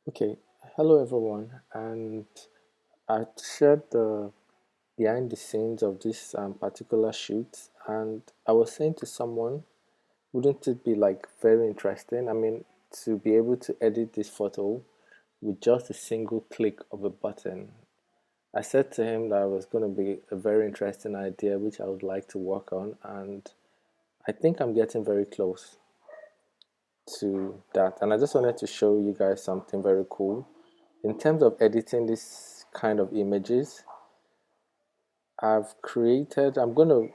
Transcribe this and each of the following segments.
Okay, hello everyone, and I shared the behind the scenes of this particular shoot, and I was saying to someone, wouldn't it be like very interesting? I mean, to be able to edit this photo with just a single click of a button. I said to him that it was going to be a very interesting idea, which I would like to work on, and I think I'm getting very close to that. And I just wanted to show you guys something very cool. In terms of editing this kind of images, I'm going to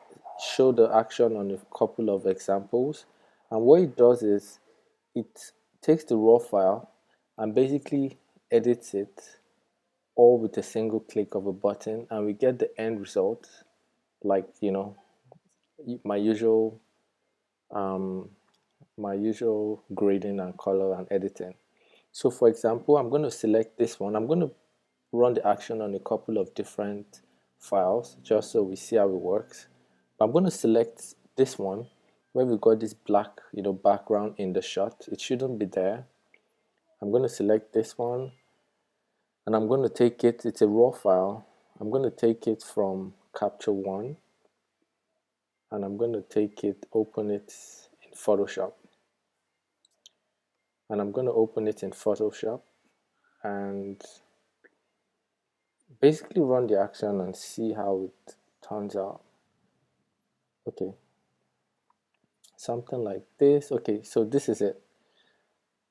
show the action on a couple of examples. And what it does is it takes the raw file and basically edits it all with a single click of a button, and we get the end result like, my usual um, my usual grading and color and editing. So for example, I'm going to select this one. I'm going to run the action on a couple of different files just so we see how it works. But I'm going to select this one where we got this black, background in the shot. It shouldn't be there. I'm going to select this one and I'm going to take it. It's a raw file. I'm going to take it from Capture One and I'm going to open it in Photoshop. And I'm going to open it in Photoshop and basically run the action and see how it turns out. Okay, something like this. Okay, so this is it.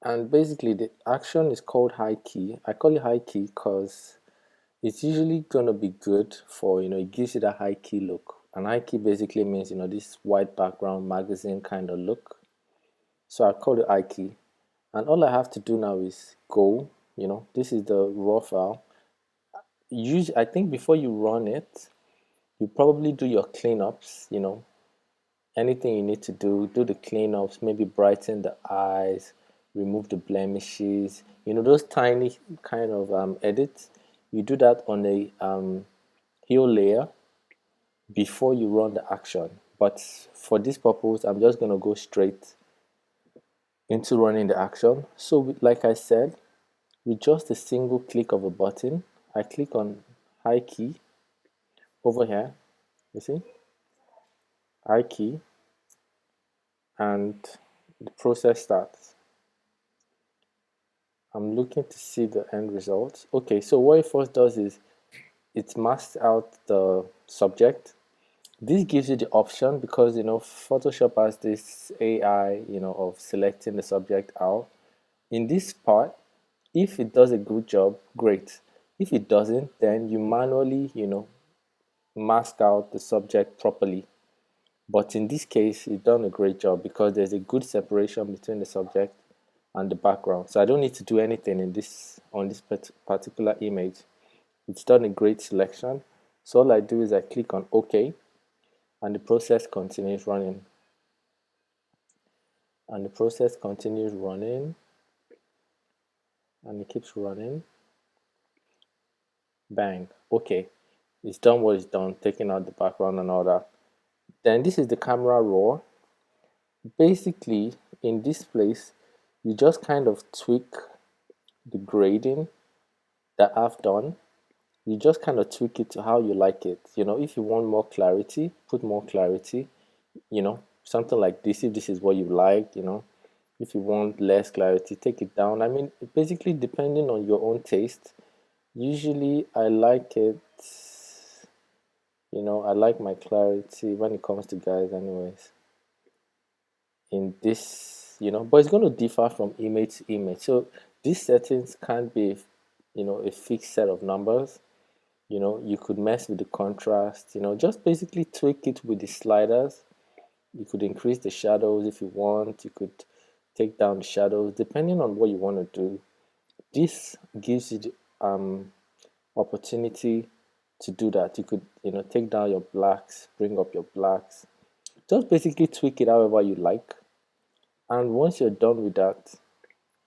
And basically the action is called Highkey. I call it Highkey because it's usually gonna be good for, it gives you that high key look. And high key basically means, this white background magazine kind of look. So I call it Highkey. And all I have to do now is go, this is the raw file. Usually, I think before you run it, you probably do your cleanups, anything you need to do the cleanups, maybe brighten the eyes, remove the blemishes, those tiny kind of edits. You do that on a hue layer before you run the action. But for this purpose, I'm just going to go straight into running the action. So like I said, with just a single click of a button, I click on high key over here, you see, high key, and the process starts. I'm looking to see the end result. Okay, so what it first does is it masks out the subject. This gives you the option because Photoshop has this AI of selecting the subject out. In this part, if it does a good job, great. If it doesn't, then you manually mask out the subject properly. But in this case, it's done a great job because there's a good separation between the subject and the background. So I don't need to do anything in this on this particular image. It's done a great selection. So all I do is I click on OK and the process continues running. And the process continues running and it keeps running. Bang. Okay. It's done what it's done, taking out the background and all that. Then this is the camera raw. Basically, in this place, you just kind of tweak the grading that I've done. You just kind of tweak it to how you like it. If you want more clarity, put more clarity. Something like this, if this is what you like. If you want less clarity, take it down. I mean, basically depending on your own taste. Usually I like it, I like my clarity when it comes to guys anyways. In this, but it's going to differ from image to image. So these settings can't be, a fixed set of numbers. You could mess with the contrast, just basically tweak it with the sliders. You could increase the shadows if you want. You could take down the shadows depending on what you want to do. This gives you the opportunity to do that. You could, take down your blacks, bring up your blacks. Just basically tweak it however you like. And once you're done with that,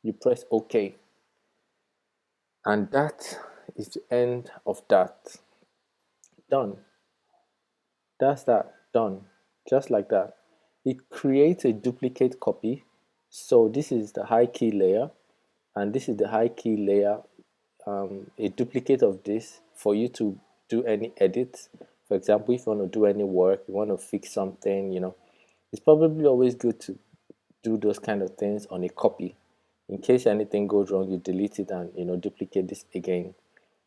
you press OK. And that is the end of that. Done. That's that. Done. Just like that. It creates a duplicate copy. So this is the high key layer. and this is the high key layer, a duplicate of this for you to do any edits. For example, if you want to do any work, you want to fix something, it's probably always good to do those kind of things on a copy. In case anything goes wrong, you delete it and duplicate this again.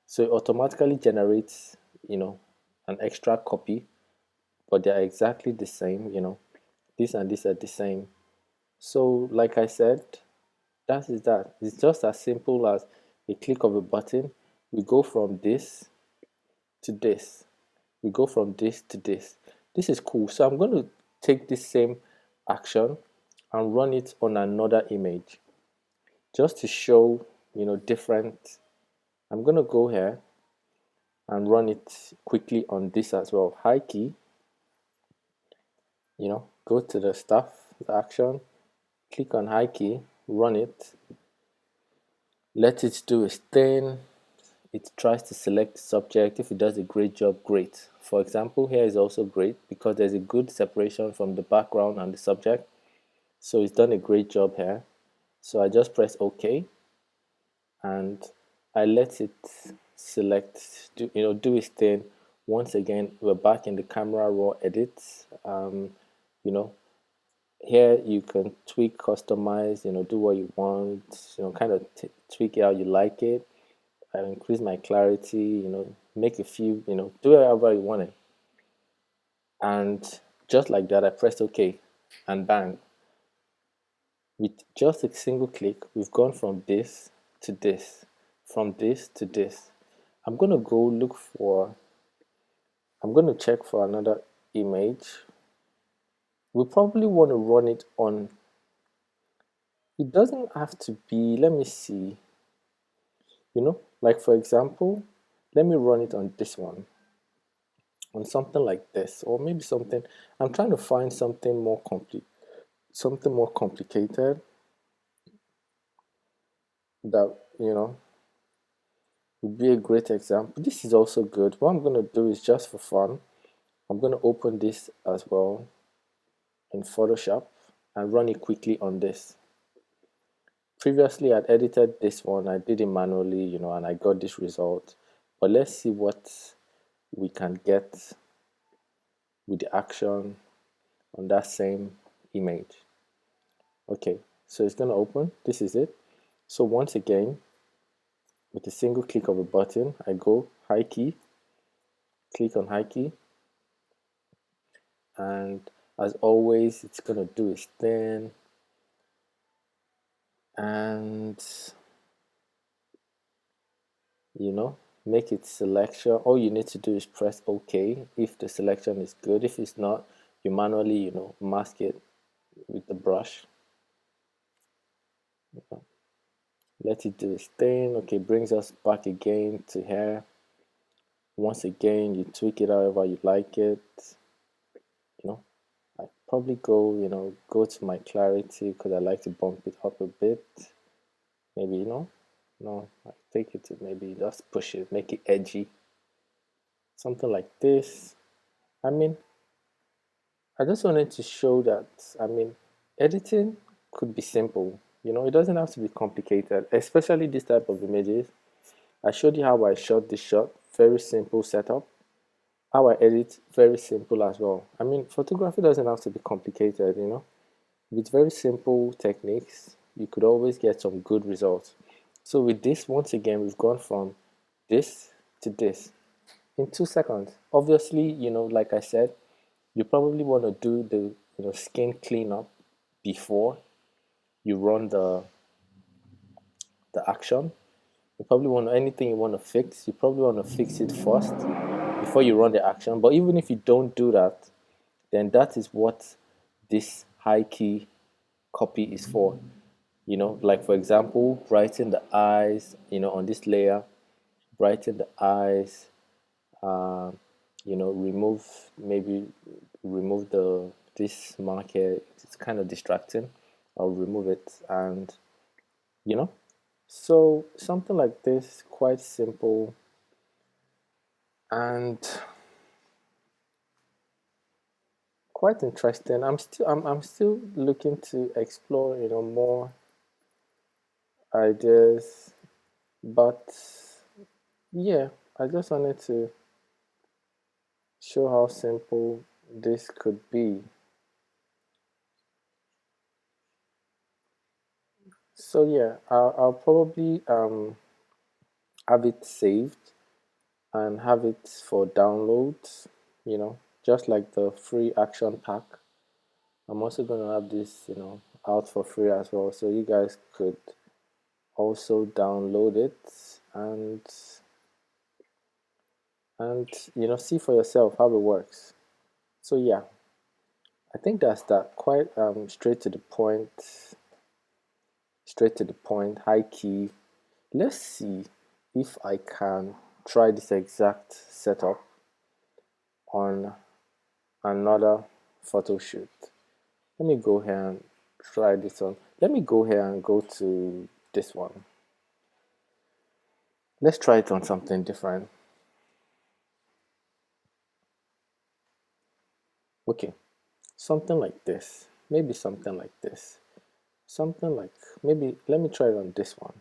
So it automatically generates an extra copy, but they are exactly the same. This and this are the same. So like I said, that is that. It's just as simple as a click of a button. We go from this to this. We go from this to this. This is cool. So I'm going to take this same action and run it on another image just to show different. I'm going to go here and run it quickly on this as well. Highkey, go to the stuff, the action, click on Highkey, run it, let it do its thing. It tries to select the subject. If it does a great job, great. For example, here is also great because there's a good separation from the background and the subject. So it's done a great job here. So I just press OK and I let it select, do its thing. Once again, we're back in the camera raw edit. You know, here you can tweak, customize, do what you want, kind of tweak it how you like it. I increase my clarity, make a few, do whatever you want it. And just like that, I pressed OK and bang. With just a single click, we've gone from this to this, from this to this. I'm going to go look for, I'm going to check for another image. We probably want to run it on, it doesn't have to be, let me see, like for example, let me run it on this one, on something like this, or maybe something, I'm trying to find something more complicated that, would be a great example. This is also good. What I'm going to do is just for fun, I'm going to open this as well in Photoshop and run it quickly on this. Previously, I'd edited this one, I did it manually, and I got this result. But let's see what we can get with the action on that same image. Okay, so it's going to open. This is it. So once again, with a single click of a button, I go Highkey, click on Highkey, and as always, it's going to do its thing. And make it selection. All you need to do is press OK if the selection is good. If it's not, you manually mask it with the brush. Let it do its thing. Okay, brings us back again to here. Once again, you tweak it however you like it. I probably go to my clarity because I like to bump it up a bit. Maybe no, I take it to maybe just push it, make it edgy, something like this. I mean, I just wanted to show that, editing could be simple. It doesn't have to be complicated, especially this type of images. I showed you how I shot this shot, very simple setup. How I edit, very simple as well. Photography doesn't have to be complicated, With very simple techniques, you could always get some good results. So with this, once again, we've gone from this to this in 2 seconds. Obviously, like I said, you probably want to do the skin cleanup before you run the action. You probably want anything you want to fix, you probably want to fix it first before you run the action. But even if you don't do that, then that is what this Highkey copy is for. Like for example, brighten the eyes, on this layer, brighten the eyes, remove, maybe remove this mark here, it's kind of distracting. I'll remove it, and so something like this, quite simple, and quite interesting. I'm still looking to explore more ideas, but yeah, I just wanted to show how simple this could be. So yeah, I'll probably have it saved and have it for downloads, just like the free action pack. I'm also going to have this, out for free as well. So you guys could also download it and see for yourself how it works. So yeah, I think that's that. Quite straight to the point, high key. Let's see if I can try this exact setup on another photo shoot. Let me go here and try this one. Let me go here and go to this one. Let's try it on something different. Okay, something like this. Maybe something like this. Something like, maybe, let me try it on this one.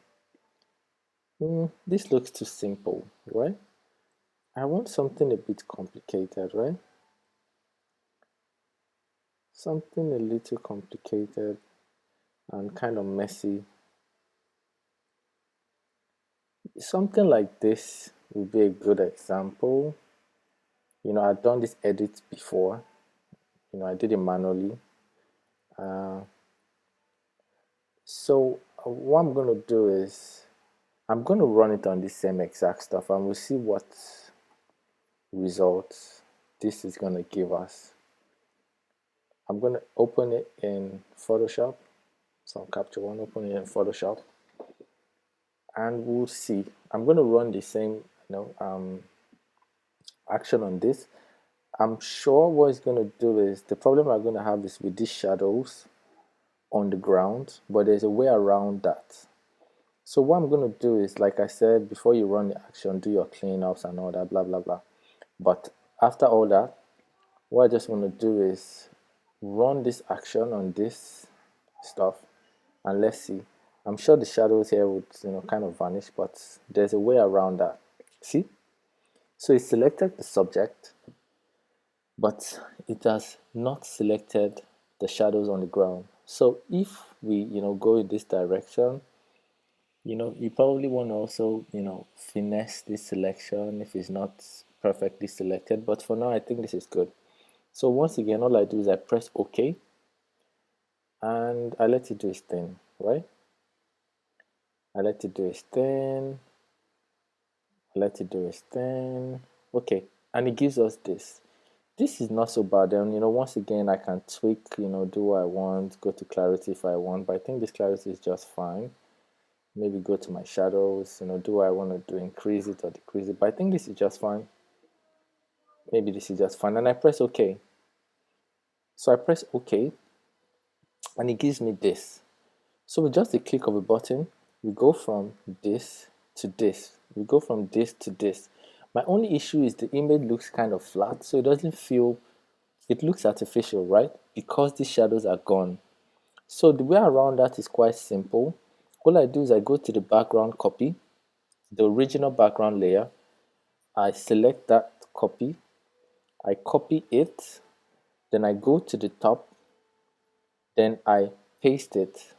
This looks too simple, right? I want something a bit complicated, right? Something a little complicated and kind of messy. Something like this would be a good example. I've done this edit before. I did it manually. So what I'm going to do is I'm going to run it on the same exact stuff and we'll see what results this is going to give us. I'm going to open it in Photoshop. So Capture One, open it in Photoshop, and we'll see. I'm going to run the same, action on this. I'm sure what it's going to do is the problem I'm going to have is with these shadows on the ground, but there's a way around that. So what I'm going to do is, like I said, before you run the action, do your cleanups and all that, blah, blah, blah. But after all that, what I just want to do is run this action on this stuff and let's see. I'm sure the shadows here would kind of vanish, but there's a way around that. See? So it selected the subject, but it has not selected the shadows on the ground. So if we go in this direction, you probably want to also finesse this selection if it's not perfectly selected, but for now I think this is good. So once again, all I do is I press OK and I let it do its thing, right? I let it do its thing, let it do its thing. Okay, and it gives us this. This is not so bad. And once again, I can tweak, do what I want, go to clarity if I want, but I think this clarity is just fine. Maybe go to my shadows, do what I want to do, increase it or decrease it, but I think this is just fine. Maybe this is just fine, and I press OK. So I press OK, and it gives me this. So with just a click of a button, we go from this to this. We go from this to this. My only issue is the image looks kind of flat, so it doesn't feel, it looks artificial, right? Because the shadows are gone. So the way around that is quite simple. All I do is I go to the background copy, the original background layer. I select that copy. I copy it. Then I go to the top. Then I paste it.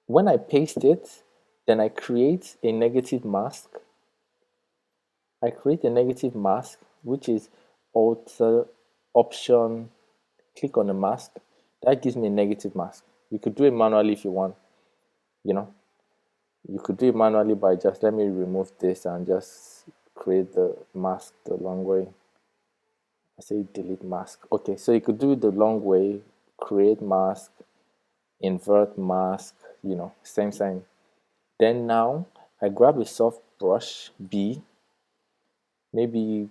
When I paste it, then I create a negative mask. I create a negative mask, which is Alter Option, click on the mask. That gives me a negative mask. You could do it manually if you want. You could do it manually by just let me remove this and just create the mask the long way. I say delete mask. Okay, so you could do it the long way, create mask, invert mask, same. Then now I grab a soft brush B, maybe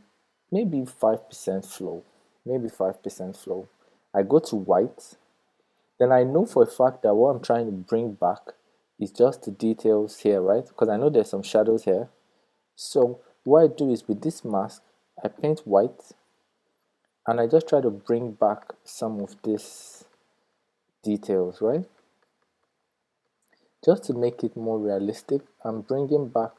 5% flow, maybe 5% flow. I go to white. Then I know for a fact that what I'm trying to bring back is just the details here, right? Because I know there's some shadows here. So what I do is with this mask, I paint white and I just try to bring back some of these details, right? Just to make it more realistic, I'm bringing back,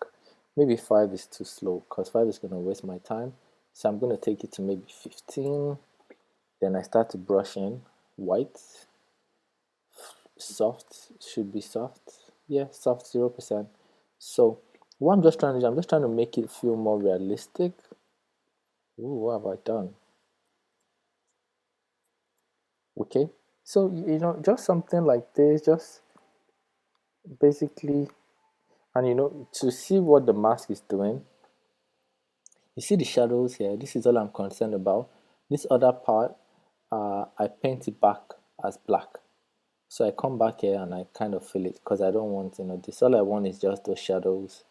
maybe 5 is too slow because 5 is going to waste my time. So I'm going to take it to maybe 15. Then I start to brush in white, soft, should be soft. Yeah, soft 0%. So what I'm just trying to do, I'm just trying to make it feel more realistic. Ooh, what have I done? Okay, so just something like this, just basically, and to see what the mask is doing. You see the shadows here, this is all I'm concerned about. This other part, I paint it back as black. So I come back here and I kind of fill it because I don't want, this, all I want is just those shadows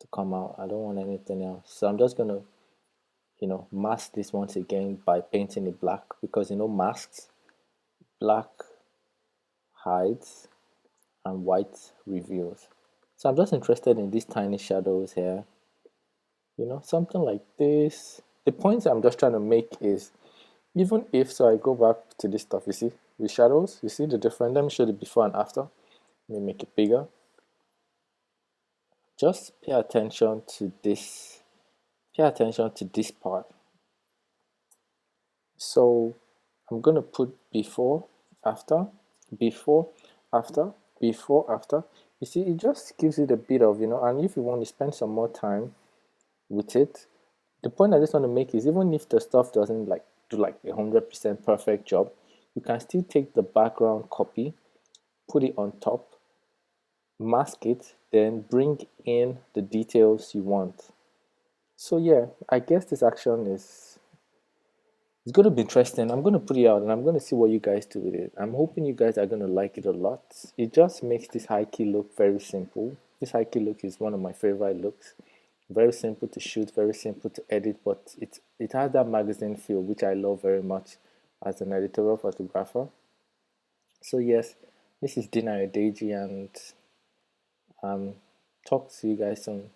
to come out. I don't want anything else. So I'm just going to, mask this once again by painting it black because, masks, black hides and white reveals. So I'm just interested in these tiny shadows here, something like this. The point I'm just trying to make is, even if, so I go back to this stuff, you see, with shadows, you see the difference. Let me show the before and after. Let me make it bigger. Just pay attention to this. Pay attention to this part. So I'm going to put before, after, before, after, before, after. You see, it just gives it a bit of, and if you want to spend some more time with it, the point I just want to make is, even if the stuff doesn't do like 100% perfect job, you can still take the background copy, put it on top, mask it, then bring in the details you want. So yeah, I guess this action is, it's going to be interesting. I'm going to put it out and I'm going to see what you guys do with it. I'm hoping you guys are going to like it a lot. It just makes this Highkey look very simple. This Highkey look is one of my favorite looks. Very simple to shoot, very simple to edit, but it has that magazine feel, which I love very much as an editorial photographer. So yes, this is Dina Odeji, and talk to you guys soon.